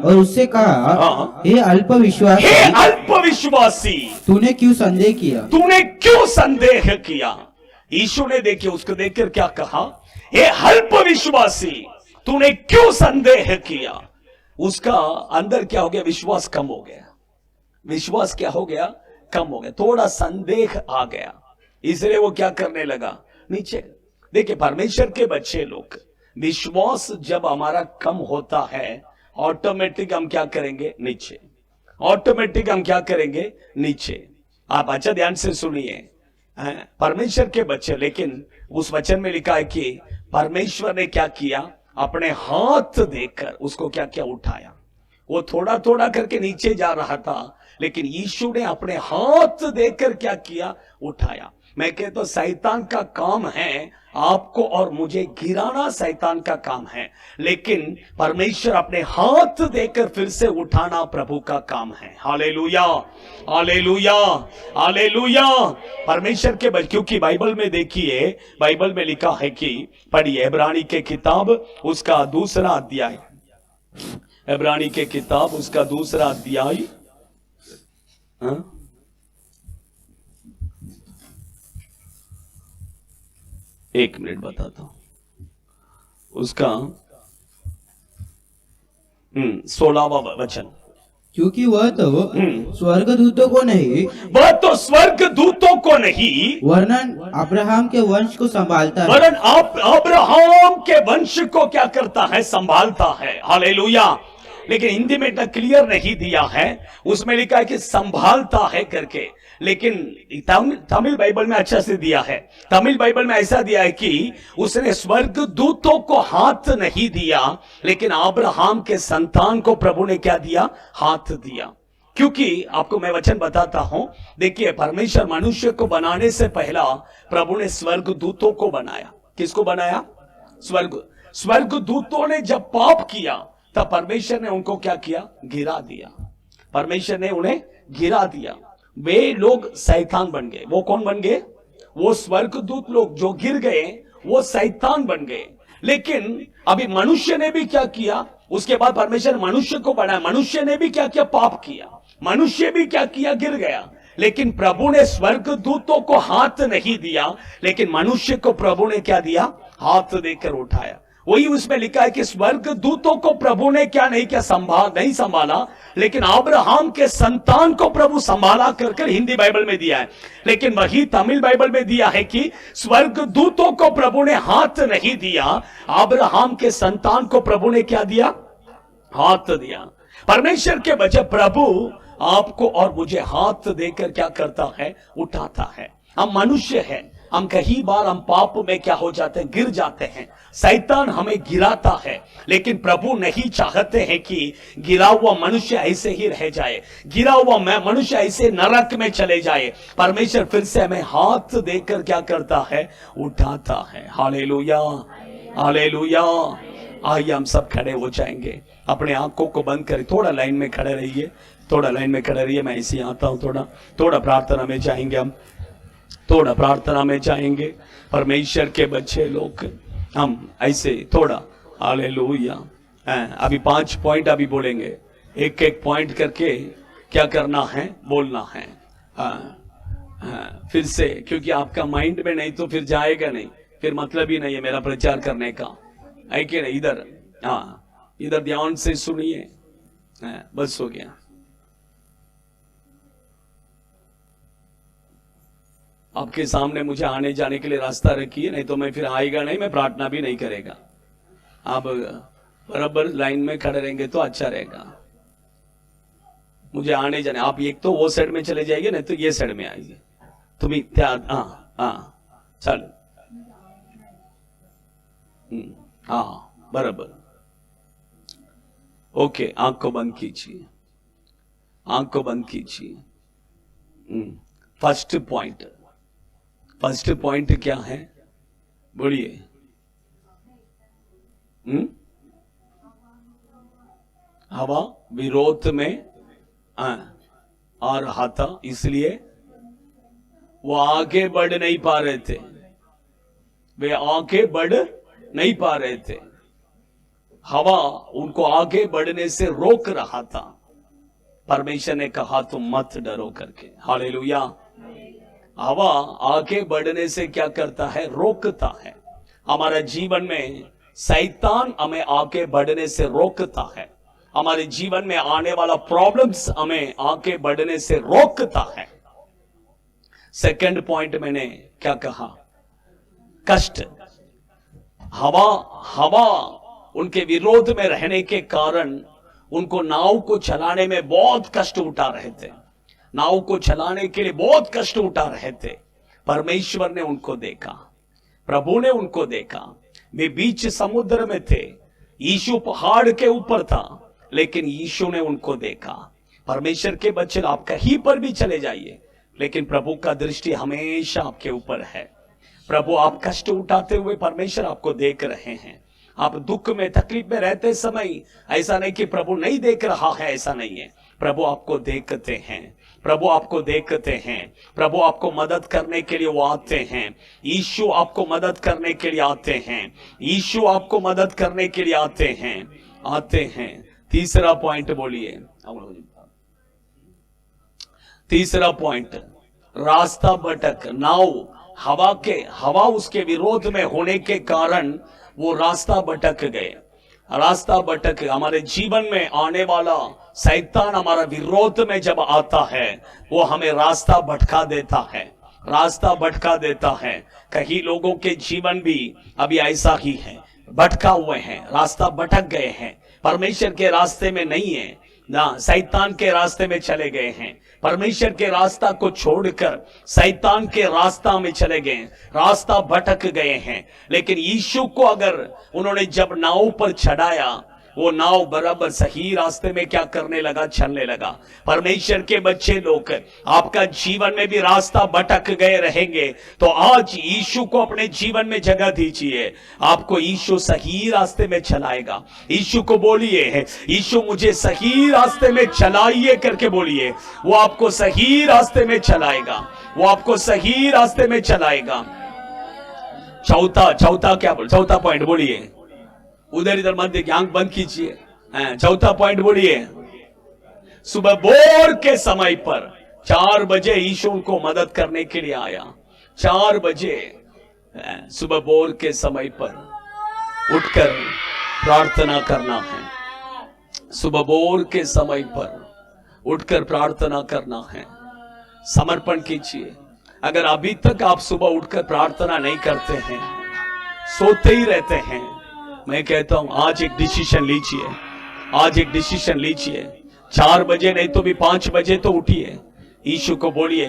और उससे कहा, हे अल्पविश्वासी, हे अल्पविश्वासी, तूने क्यों संदेह किया? तूने क्यों संदेह किया? यीशु ने देखिए उसको देखकर क्या कहा, हे अल्पविश्वासी, तूने क्यों संदेह किया? उसका अंदर क्या हो गया, विश्वास कम हो गया। विश्वास क्या हो गया, कम हो गया, थोड़ा संदेह आ गया। इसलिए वो क्या करने लगा, नीचे। देखिए, परमेश्वर के बच्चे लोग, विश्वास जब हमारा कम होता है, ऑटोमेटिक हम क्या करेंगे, नीचे। ऑटोमेटिक हम क्या करेंगे, नीचे। आप अच्छा ध्यान से सुनिए, परमेश्वर के बच्चे, लेकिन उस वचन में लिखा है कि परमेश्वर ने क्या किया, अपने हाथ देकर उसको क्या क्या उठाया। वो थोड़ा थोड़ा करके नीचे जा रहा था, लेकिन यीशु ने अपने हाथ देकर क्या किया, उठाया। मैं कहता हूं, शैतान का काम है आपको और मुझे गिराना, शैतान का काम है, लेकिन परमेश्वर अपने हाथ देकर फिर से उठाना प्रभु का काम है। हालेलुया, हालेलुया, हालेलुया। परमेश्वर के बच्चे, क्योंकि बाइबल में देखिए, बाइबल में लिखा है कि, पढ़िए इब्रानी के किताब उसका 2 अध्याय, इब्रानी के किताब उसका 2 अध्याय, एक मिनट बताता हूं, उसका 16वां वचन। क्योंकि वह तो स्वर्गदूतों को नहीं, वह तो स्वर्गदूतों को नहीं, वरन अब्राहम के वंश को संभालता है। वरन अब्राहम के वंश को क्या करता है, संभालता है। हालेलुया। लेकिन हिंदी में इतना क्लियर नहीं दिया है, उसमें लिखा है कि संभालता है करके, लेकिन तमिल बाइबल में अच्छा से दिया है। तमिल बाइबल में ऐसा दिया है कि उसने स्वर्गदूतों को हाथ नहीं दिया, लेकिन अब्राहम के संतान को प्रभु ने क्या दिया, हाथ दिया। क्योंकि आपको मैं वचन बताता हूं, देखिए, परमेश्वर मनुष्य को बनाने से पहला प्रभु ने स्वर्गदूतों को बनाया। किसको बनाया? स्वर्गदूतों ने जब पाप किया तब परमेश्वर ने उनको क्या किया, गिरा दिया। परमेश्वर ने उन्हें गिरा दिया, वे लोग शैतान बन गए। वो कौन बन गए? वो स्वर्गदूत लोग जो गिर गए वो शैतान बन गए। लेकिन अभी मनुष्य ने भी क्या किया, उसके बाद परमेश्वर मनुष्य को बनाया, मनुष्य ने भी क्या किया, पाप किया, मनुष्य भी क्या किया, गिर गया। लेकिन प्रभु ने स्वर्गदूतों को हाथ नहीं दिया, लेकिन मनुष्य को प्रभु ने क्या दिया, हाथ देकर उठाया। वही उसमें लिखा है कि स्वर्गदूतों को प्रभु ने क्या नहीं किया, नहीं संभाला, लेकिन अब्राहम के संतान को प्रभु संभाला कर हिंदी बाइबल में दिया है। लेकिन वही तमिल बाइबल में दिया है कि स्वर्गदूतों को प्रभु ने हाथ नहीं दिया, अब्राहम के संतान को प्रभु ने क्या दिया, हाथ दिया। परमेश्वर के बच्चे, प्रभु आपको और मुझे हाथ देकर क्या करता है, उठाता है। हम मनुष्य हैं, हम कई बार हम पाप में क्या हो जाते हैं, गिर जाते हैं, शैतान हमें गिराता है। लेकिन प्रभु नहीं चाहते हैं कि गिरा हुआ मनुष्य ऐसे ही रह जाए, गिरा हुआ मनुष्य ऐसे नरक में चले जाए। परमेश्वर फिर से हमें हाथ देकर क्या करता है, उठाता है। हालेलुया, हालेलुया, आइए हम सब खड़े हो जाएंगे, अपने आंखों को बंद करें, थोड़ा लाइन में खड़े रहिए, थोड़ा लाइन में खड़े रहिए। मैं इसी आता हूं, थोड़ा प्रार्थना में जाएंगे हम, थोड़ा प्रार्थना में जाएंगे। परमेश्वर के बच्चे लोग हम ऐसे थोड़ा, हालेलुया। अभी 5 पॉइंट अभी बोलेंगे, एक एक पॉइंट करके क्या करना है, बोलना है। फिर से, क्योंकि आपका माइंड में नहीं तो फिर जाएगा नहीं, फिर मतलब ही नहीं है मेरा प्रचार करने का, है कि नहीं। इधर, इधर ध्यान से सुनिए, बस हो गया। आपके सामने मुझे आने जाने के लिए रास्ता रखिए, नहीं तो मैं फिर आएगा नहीं, मैं प्रार्थना भी नहीं करेगा। आप बराबर लाइन में खड़े रहेंगे तो अच्छा रहेगा। मुझे आने जाने, आप एक तो वो साइड में चले जाइए, नहीं तो ये साइड में आइए। तुम्हें चलो, बराबर। ओके, आंख को बंद कीजिए, आंख को बंद कीजिए। फर्स्ट पॉइंट क्या है, बोलिए। हवा विरोध में आ रहा था, इसलिए वो आगे बढ़ नहीं पा रहे थे, वे आगे बढ़ नहीं पा रहे थे। हवा उनको आगे बढ़ने से रोक रहा था। परमेश्वर ने कहा तुम मत डरो करके, हालेलुया। हवा आगे बढ़ने से क्या करता है, रोकता है। हमारे जीवन में शैतान हमें आगे बढ़ने से रोकता है। हमारे जीवन में आने वाला प्रॉब्लम्स हमें आगे बढ़ने से रोकता है। सेकंड पॉइंट मैंने क्या कहा, कष्ट। हवा उनके विरोध में रहने के कारण उनको नाव को चलाने में बहुत कष्ट उठा रहे थे, नाव को चलाने के लिए बहुत कष्ट उठा रहे थे। परमेश्वर ने उनको देखा, प्रभु ने उनको देखा। वे बीच समुद्र में थे, यीशु पहाड़ के ऊपर था, लेकिन यीशु ने उनको देखा। परमेश्वर के बच्चे, आप कहीं पर भी चले जाइए, लेकिन प्रभु का दृष्टि हमेशा आपके ऊपर है। प्रभु, आप कष्ट उठाते हुए परमेश्वर आपको देख रहे हैं। आप दुख में, तकलीफ में रहते समय ऐसा नहीं कि प्रभु नहीं देख रहा है, ऐसा नहीं है। प्रभु आपको देखते हैं, प्रभु आपको देखते हैं। प्रभु आपको मदद करने के लिए वो आते हैं। यीशु आपको मदद करने के लिए आते हैं। यीशु आपको मदद करने के लिए आते हैं। तीसरा पॉइंट बोलिए, तीसरा पॉइंट, रास्ता भटक। नाव हवा उसके विरोध में होने के कारण वो रास्ता भटक गए। रास्ता भटक, हमारे जीवन में आने वाला शैतान हमारा विरोध में जब आता है, वो हमें रास्ता भटका देता है, रास्ता भटका देता है। कई लोगों के जीवन भी अभी ऐसा ही है, भटका हुए हैं, रास्ता भटक गए हैं, परमेश्वर के रास्ते में नहीं है ना, शैतान के रास्ते में चले गए हैं। परमेश्वर के रास्ता को छोड़कर शैतान के रास्ता में चले गए, रास्ता भटक गए हैं। लेकिन यीशु को अगर उन्होंने जब नाव पर चढ़ाया, वो नाव बराबर सही रास्ते में क्या करने लगा, चलने लगा। परमेश्वर के बच्चे लोग, आपका जीवन में भी रास्ता भटक गए रहेंगे, तो आज यीशु को अपने जीवन में जगह दीजिए, आपको यीशु सही रास्ते में चलाएगा। यीशु को बोलिए, यीशु मुझे सही रास्ते में चलाइए करके बोलिए, वो आपको सही रास्ते में चलाएगा, वो आपको सही रास्ते में चलाएगा। चौथा क्या बोल, चौथा पॉइंट बोलिए, उधर इधर मत देखिए, आंख बंद कीजिए। चौथा पॉइंट बोलिए, सुबह भोर के समय पर 4 बजे यीशु उनको मदद करने के लिए आया। 4 बजे सुबह भोर के समय पर उठकर प्रार्थना करना है। सुबह भोर के समय पर उठकर प्रार्थना करना है, समर्पण कीजिए। अगर अभी तक आप सुबह उठकर प्रार्थना नहीं करते हैं, सोते ही रहते हैं, मैं कहता हूं आज एक डिसीजन लीजिए, आज एक डिसीजन लीजिए। 4 बजे नहीं तो भी 5 बजे तो उठिए। यीशु को बोलिए,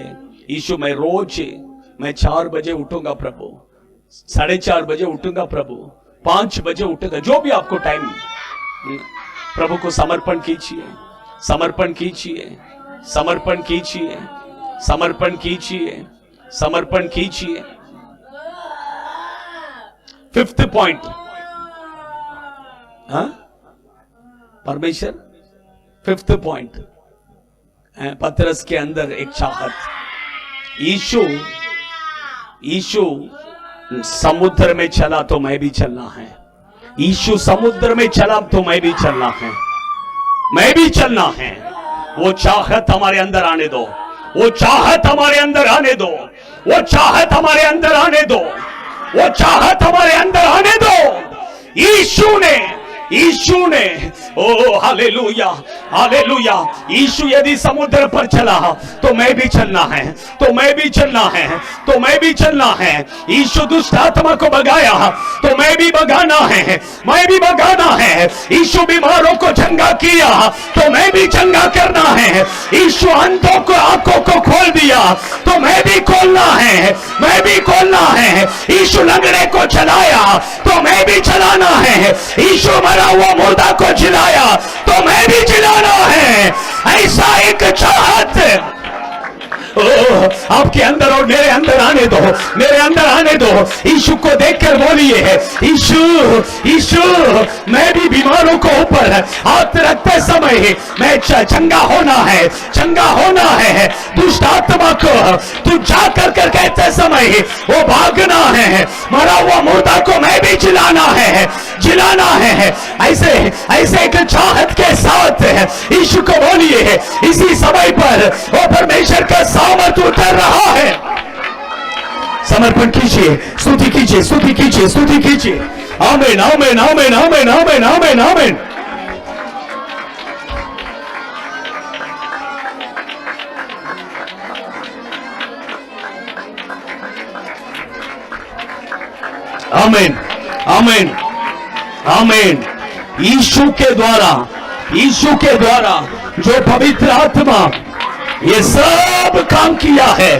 यीशु मैं 4 बजे उठूंगा प्रभु, 4:30 बजे उठूंगा प्रभु, 5 बजे उठूंगा, जो भी आपको टाइम। प्रभु को समर्पण कीजिए, समर्पण कीजिए, समर्पण कीजिए, समर्पण कीजिए, समर्पण कीजिए। 5th पॉइंट, हाँ? परमेश्वर 5th पॉइंट, पतरस के अंदर एक चाहत। यीशु समुद्र में चला तो मैं भी चलना है। यीशु समुद्र में चला तो मैं भी चलना है, मैं भी चलना है। वो चाहत हमारे अंदर आने दो, वो चाहत हमारे अंदर आने दो, वो चाहत हमारे अंदर आने दो, वो चाहत हमारे अंदर आने दो। यीशु ने ओ हालेलुया, हालेलुया। यीशु यदि समुद्र पर चला तो मैं भी चलना है, तो मैं भी चलना है, तो मैं भी चलना है। यीशु दुष्ट आत्मा को भगाया तो मैं भी भगाना है, मैं भी भगाना है। यीशु बीमारों को चंगा किया तो मैं भी चंगा करना है। यीशु अंधों को आंखों को खोल दिया तो मैं भी खोलना है, मैं भी खोलना है। यीशु लंगड़े को चलाया तो मैं भी चलाना है। यीशु मरा हुआ मुर्दा को जिलाया तो मैं भी जिलाना है। ऐसा एक चाहत आपके अंदर और मेरे अंदर आने दो, मेरे अंदर आने दो। यीशु को देखकर बोलिए, यीशु मैं भी बीमारों को ऊपर हाथ रखते समय मैं चंगा होना है, चंगा होना है। दुष्ट आत्मा को तू जाकर कर कहते समय वो भागना है। मरा हुआ मुर्दा को मैं भी जिलाना है, जिलाना है। ऐसे ऐसे एक चाहत के साथ यीशु को बोलिए, इसी समय पर वो परमेश्वर का सामर्थ उतर रहा है। समर्पण कीजिए, स्तुति कीजिए, स्तुति कीजिए, स्तुति कीजिए। आमीन, आमीन, आमीन, आमीन, आमीन, आमीन, आमीन। आमीन, आमीन, आमीन। यीशु के द्वारा जो पवित्र आत्मा ये सब काम किया है,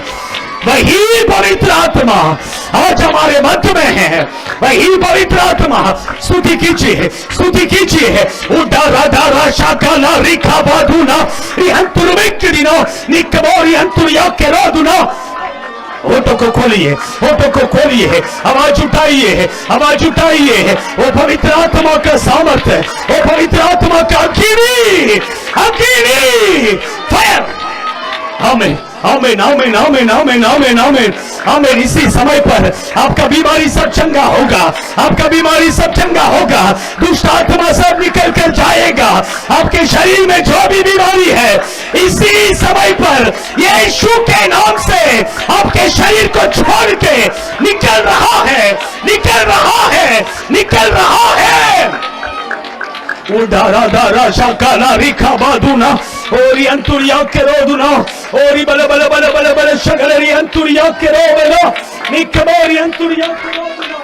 वही पवित्र आत्मा आज हमारे मध्य में है, वही पवित्र आत्मा। स्तुति कीजिए, स्तुति कीजिए। उडारा दारा शाकाला रिखा बाधुना रिहंतुरविक्किनो निकबोरिहंतुरिया केरोदुना। होठों को खोलिए, होठों को खोलिए, आवाज उठाइए, आवाज उठाइए। वो पवित्र आत्मा का सामर्थ्य, वो पवित्र आत्मा का अग्नि, अग्नि, फायर। आमीन, आमीन, आमीन, आमीन, आमीन, आमीन, आमीन, आमीन। इसी समय पर आपका बीमारी सब चंगा होगा, आपका बीमारी सब चंगा होगा। दुष्ट आत्मा सब निकल कर जाएगा। आपके शरीर में जो भी बीमारी है, इसी समय पर यीशु के नाम से आपके शरीर को छोड़ के निकल रहा है, निकल रहा है, निकल रहा है। उडारा दारा शाकाला रिखा बाधुना ओरी अंतुरिया केरोदुना ओरी बल बल बल बल बल शगलरी अंतुरिया केरोबेलो निकबोरी अंतुरिया केरोबेलो।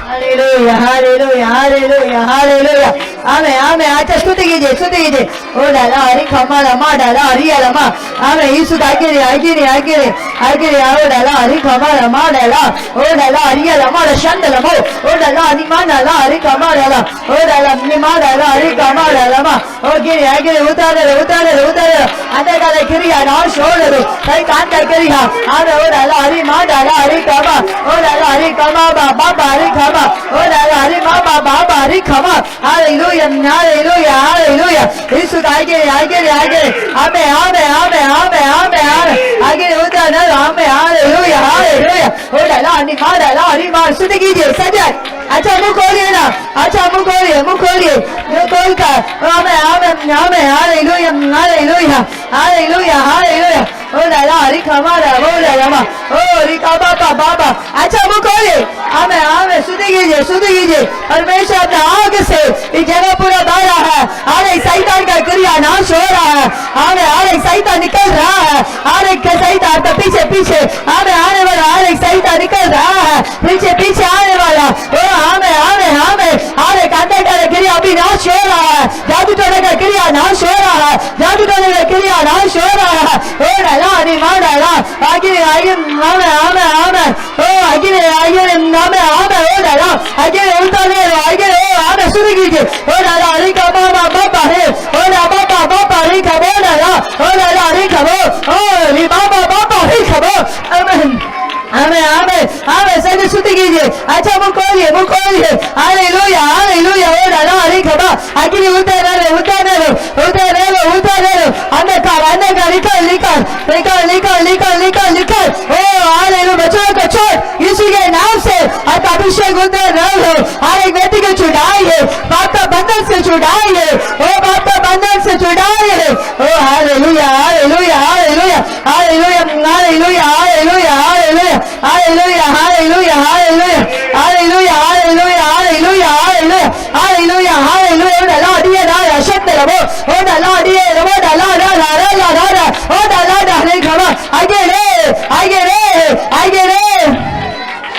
हालेलुया, हालेलुया, हालेलुया, हालेलुया। आमेन, आमेन। अच्छा स्तुति कीजिए, स्तुति कीजिए। ओ डाला हरि खमा रमा डाला हरि रमा। आमेन। यीशु आगे रे, आगे रे, आगे रे, आगे रे। ओ डाला हरि खमा रमा डाला, ओ डाला हरि रमा शंद लमो, ओ डाला हरि मा डाला हरि खमा डाला, ओ डाला निमा डाला हरि खमा डाला मा। ओ गिरे, आगे रे, उतारे रे, उतारे रे, उतारे रे। अंदर डाले क्रिया ना छोड़ दो, सही कान का क्रिया। आमेन। ओ डाला हरि मा डाला हरि खमा, ओ डाला हरि खमा बाबा हरि खमा, ओ डाला हरि मा बाबा हरि खमा। हालेलुया, हालेलुया, हालेलुया। यीशु आगे रे, आगे रे, आगे रे। आमेन, आमेन, आमेन, आमेन, आमेन, आमेन। आगे रे, उतारे रे। आमेन, हालेलुया, हालेलुया। ओ डाला हरि मा डाला हरि मा। स्तुति कीजिए सजग। अच्छा मुंह खोलिए ना, अच्छा मुंह खोलिए, मुंह खोलिए, मुंह खोल कर। आमेन, आमेन, आमेन, हालेलुया, हालेलुया, हालेलुया, हालेलुया। ओ डाला हरि खमा रे, ओ डाला मा, ओ रिका बाबा बाबा। अच्छा मुंह खोलिए। आमेन, आमेन। स्तुति कीजिए, स्तुति कीजिए। परमेश्वर अपने आग से इस जगह पूरा भरा है। हर एक शैतान का क्रिया नाश हो रहा है। आमेन। हर एक शैतान निकल रहा है, हर एक शैतान तो पीछे पीछे आमेन आने वाला, हर एक शैतान निकल रहा है, पीछे पीछे आने वाला। ओ आमेन, आमेन, आमेन। हर एक अंदर का क्रिया अभी नाश हो रहा है। जादू टोने का क्रिया नाश हो रहा है, जादू टोने का क्रिया नाश हो रहा है। ओ डाला हरि मा डाला आगे आगे आमेन, आमेन, आमेन। ओ आगे आगे आमेन, आमेन। ओ डाला आगे उतारे आगे। ओ आमेन। स्तुति कीजिए। ओ डाला हरि का बाबा बाबा है, ओ डाला बाबा बाबा हरि का बो डाला, ओ डाला हरि का बो, ओ रि बाबा बाबा हरि का बो। आमेन, आमेन, आमेन, आमेन। सभी स्तुति कीजिए। खोलिए, अच्छा मुंह खोलिए, मुंह खोलिए। हालेलुया, हालेलुया। ओ डाला अरे खबा अग्नि उतर रहे, उतर रहे, उतर रहे, उतर रहे। अंधकार, अंधकार निकल, निकल, निकल, निकल, निकल, निकल, निकल। ओ हालेलुया। बच्चों को छोड़, यीशु के नाम से आपका अभिषेक उतर रहे हो। हर एक व्यक्ति को छुड़ाइए, पाप का बंधन से छुड़ाइए, ओ पाप का बंधन से छुड़ाइए। ओ हालेलुया, हालेलुया, हालेलुया, हालेलुया, हालेलुया, हालेलुया, हालेलुया, हालेलुया, हालेलुया, हालेलुया, हालेलुया, हालेलुया, हालेलुया, हालेलुया, हालेलुया, हालेलुया। ओ डाला दिए ना शब्द रबो, ओ डाला दिए रबो, डाला डाला डाला डाला, ओ डाला डाले खबा आगे रे, आगे रे, आगे रे।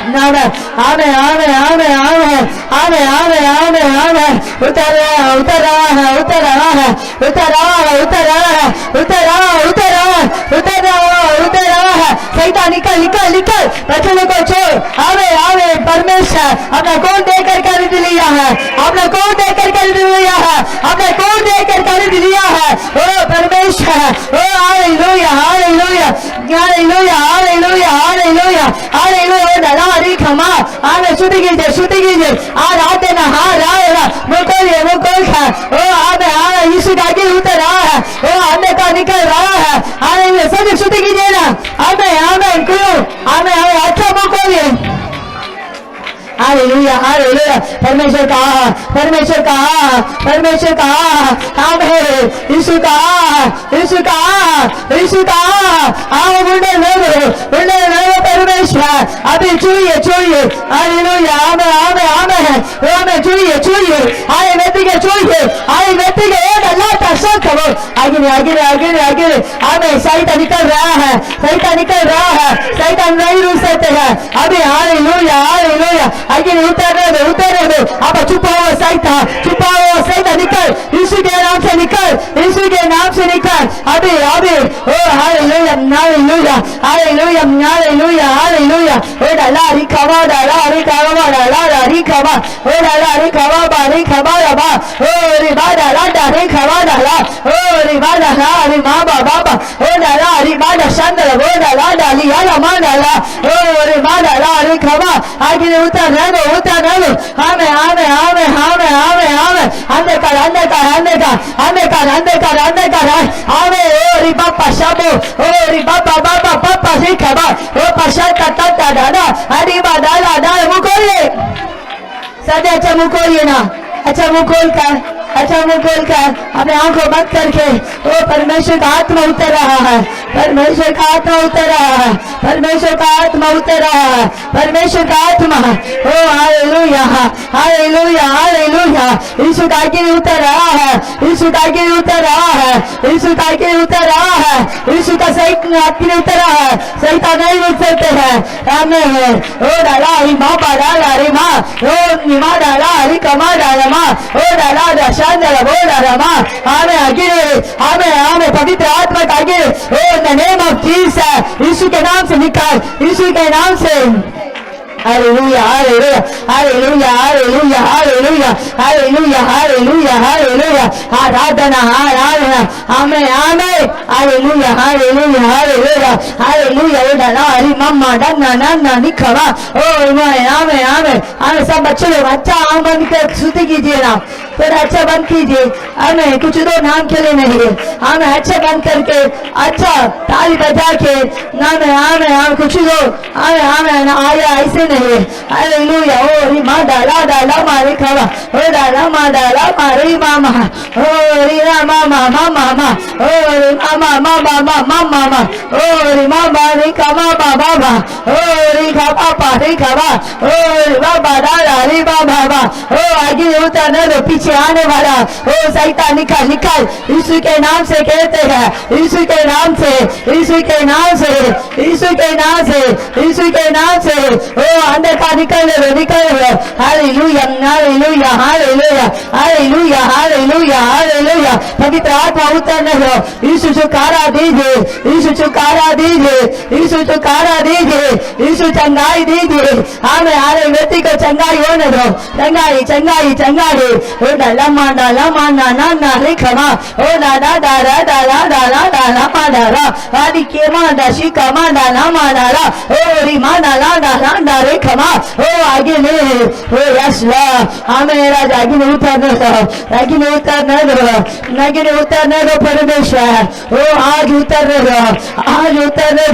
आमे आमे आमे आमे आमे आमे आमे आमे आमे। उतर रहा है, उतर रहा है, उतर रहा है, उतर रहा है, उतर रहा है, उतर रहा है, उतर रहा है, उतर रहा है, उतर रहा है। शैतान निकल, निकल, निकल। बच्चों को छोड़। आवे, आवे। परमेश्वर अपना कौन देकर खरीद लिया है, अपना कौन देकर खरीद लिया है, अपना कौन देकर खरीद लिया है। ओ परमेश्वर, ओ हालेलुया, हालेलुया, हालेलुया, हालेलुया, हालेलुया, हालेलुया। डाला हरी खमा आगे शुद्धि कीजिए, शुद्धि कीजिए। आज आते ना हार आएगा, मुकोलिए, मुकोल का। ओ आगे आगे यीशु का आगे उतर रहा है, ओ आने का निकल रहा है। आगे सब शुद्धि कीजिए ना। आगे आगे क्यों आगे आगे अच्छा मुकोलिए। Hallelujah, hallelujah. परमेश्वर का, परमेश्वर का, परमेश्वर का। आमेन। यीशु का, यीशु का, यीशु का। आओ मुंडे लो, मुंडे लो। परमेश्वर अभी छूइए, छूइए। हालेलुया, आमेन, आमेन, आमेन। वो हमें छूइए, छूइए। आए व्यक्ति के छूइए, आए व्यक्ति के एक अल्लाह का शब्द करो। आगे आगे आगे आगे। आमेन। शैतान निकल रहा है, शैतान निकल रहा है, शैतान नहीं रुक सकते हैं अभी। Hallelujah, hallelujah. आगे उतर रहे, उतर रहे। अब छुपा हुआ शैतान, छुपा हुआ शैतान निकल, यीशु के नाम से निकल, यीशु के नाम से निकल अभी, अभी। ओ हालेलुया, हालेलुया, हालेलुया, हालेलुया, हालेलुया। ओ डाला री खवा, डाला री खवा, डाला री खवा, ओ डाला री खवा, बारी खवा रबा, ओ री बा डाला डारे खवा डाला, ओ री बा डाला री मां बाबा, ओ डाला री बा दशंदर, ओ डाला डाली आला मां डाला, ओ री बा डाला री खवा। आगे उतर रहे, उतर रहे। आमेन, आमेन, आमेन, आमेन, आमेन, आमेन। अंधकार, अंधकार, अंधकार, अंधकार, अंधकार, अंधकार। आमेन। ओ री बापा शाबो, ओ री बापा बापा पापा री खवा, ओ पशाता तता दादा, हरी बा डाला डाल मुकोलिए। सदा अच्छा मुकोलिए ना, अच्छा मुंह खोल कर, अच्छा मुंह खोल कर अपने आंखों बंद करके। ओ परमेश्वर का आत्मा उतर रहा है, परमेश्वर का आत्मा उतर रहा है, परमेश्वर का आत्मा उतर रहा है, परमेश्वर का आत्मा। ओ हालेलुया, हालेलुया, हालेलुया। यीशु का आगे उतर रहा है, यीशु का आगे उतर रहा है, यीशु का आगे उतर रहा है, यीशु का सही आगे उतर रहा है। शैतान नहीं रुक सकते हैं। आमीन। ओ डाला हरी माँ डाला हरी माँ, ओ निमा डाला हरी कमा डाला माँ, ओ डाला दशांदर वो डाला माँ। हमें आगे, हमें हमें पवित्र आत्मा का आगे। ओ in the name of Jesus, यीशु के नाम से निकाल, यीशु के नाम से। हालेलुया, हालेलुया, हालेलुया, हालेलुया, हालेलुया, हालेलुया, हालेलुया, हालेलुया। आराधना, आराधना। आमेन, आमेन। हालेलुया, हालेलुया, हालेलुया, हालेलुया। ओ डाला हरी मम्मा डन्ना नन्ना निखवा। ओ आमेन, आमेन, आमेन। आमेन। सब बच्चे लोग अच्छा आंख बंद कर स्तुति कीजिए ना, फिर अच्छा बंद कीजिए। हमें कुछ दो नाम के लिए नहीं है, हमें अच्छा बंद करके अच्छा ताली बजा के नाम है। हमें कुछ दो हमें हमें आया ऐसे नहीं है। हालेलुया। ओ री माँ डाला डाला मारे खवा, ओ डाला माँ डाला मारे मामा, ओ री मामा मामा मामा, ओ री मामा मामा मामा मामा, ओ री मामा री कमा बाबा बा, ओ री खवा पारी खवा, ओ री बाबा डाला री बाबा बा। ओ आगे उतर दो, पीछे आने वाला ओ शैतान निकल, निकल। यीशु के नाम से कहते हैं, यीशु के नाम से, यीशु के नाम से, यीशु के नाम से, यीशु के नाम से। ओ अंधकार निकल लो, निकल लो। हालेलुया, हालेलुया, हालेलुया, हालेलुया, हालेलुया, हालेलुया। पवित्र आत्मा उतरने दो। यीशु छुटकारा दीजिए, यीशु छुटकारा दीजिए, यीशु छुटकारा दीजिए, यीशु चंगाई दीजिए। हमें हर व्यक्ति को चंगाई होने दो, चंगाई, चंगाई, चंगाई। ओ डाला मांडा ला मांडा na na re kama o da da da da da da da da da da ma da ra adi ke ma da shi kama da na ma da ra o ri ma da la da da da re kama o आगे नहीं ओ yes ला हमें राज आगे नहीं उतरने दो आगे नहीं उतरने दो आगे नहीं उतरने दो परमेश्वर ओ आज उतरने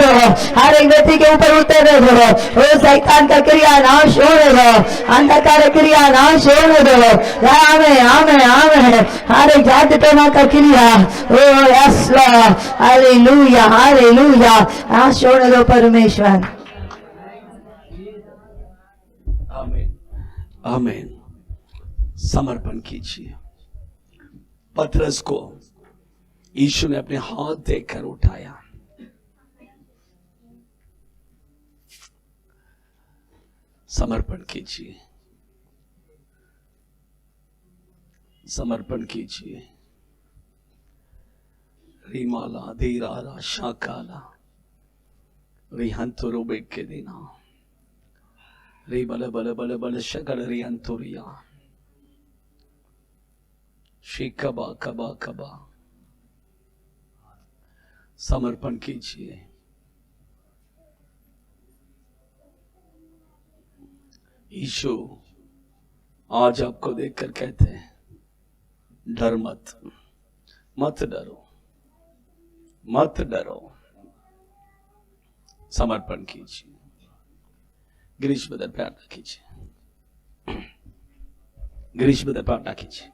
दो हर एक व्यक्ति के ऊपर उतरने दो ओ शैतान का क्रिया नाश होने दो अंधकार क्रिया नाश होने दो आमें आमें आमें हर एक जाति टोना का क्रिया ओ यस ला हालेलुया हालेलुया नाश होने दो परमेश्वर आमीन आमीन। समर्पण कीजिए। पतरस को यीशु ने अपने हाथ देकर उठाया। समर्पण कीजिए, समर्पण कीजिए। रिमाला धीराला शाकाला रिहंतुरु बेके देना रे बल बल बल बल शकल रिहंतुरिया शिकबा कबा कबा। समर्पण कीजिए। यीशु आज आपको देखकर कहते हैं डर मत, मत डरो, मत डरो। समर्पण कीजिए। गिरीश बदर प्रार्थना कीजिए। गिरीश बदर प्रार्थना कीजिए।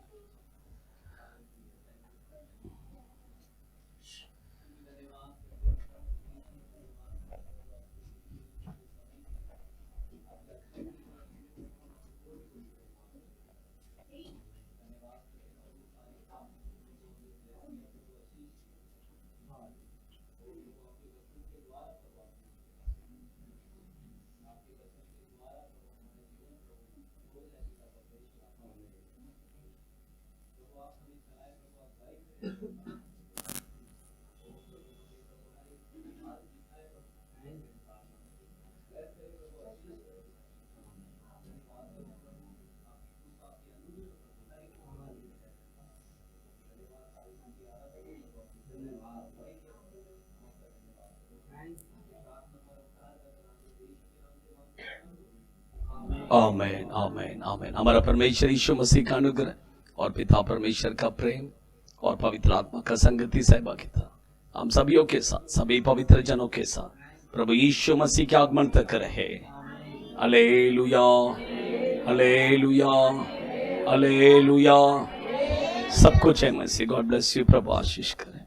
आमेन आमेन आमेन। हमारा परमेश्वर यीशु मसीह का अनुग्रह और पिता परमेश्वर का प्रेम और पवित्र आत्मा का संगति सहभागिता हम सभियों के साथ, सभी पवित्र जनों के साथ प्रभु यीशु मसीह के आगमन तक रहे। हालेलुया हालेलुया हालेलुया। सब कुछ है मसीह। God bless you. प्रभु आशीष करे।